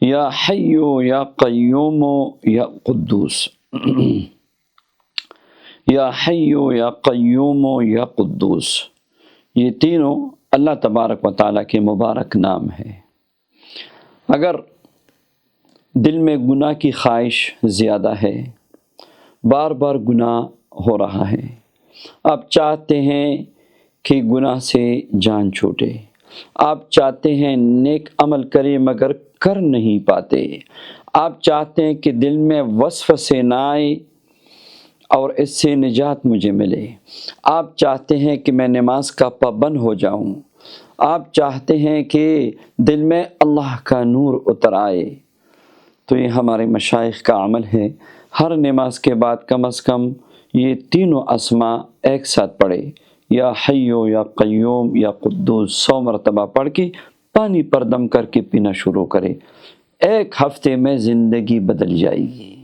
یا حیو یا قیوم یا قدوس، یا حیو یا قیوم یا قدوس، یہ تینوں اللہ تبارک و تعالیٰ کے مبارک نام ہے۔ اگر دل میں گناہ کی خواہش زیادہ ہے، بار بار گناہ ہو رہا ہے، آپ چاہتے ہیں کہ گناہ سے جان چھوٹے، آپ چاہتے ہیں نیک عمل کریں مگر کر نہیں پاتے، آپ چاہتے ہیں کہ دل میں وسوسے نہ آئے اور اس سے نجات مجھے ملے، آپ چاہتے ہیں کہ میں نماز کا پابند ہو جاؤں، آپ چاہتے ہیں کہ دل میں اللہ کا نور اتر آئے، تو یہ ہمارے مشائخ کا عمل ہے۔ ہر نماز کے بعد کم از کم یہ تینوں اسماء ایک ساتھ پڑھے، یا حیو یا قیوم یا قدوس 100 مرتبہ پڑھ کے پانی پر دم کر کے پینا شروع کرے، ایک ہفتے میں زندگی بدل جائے گی۔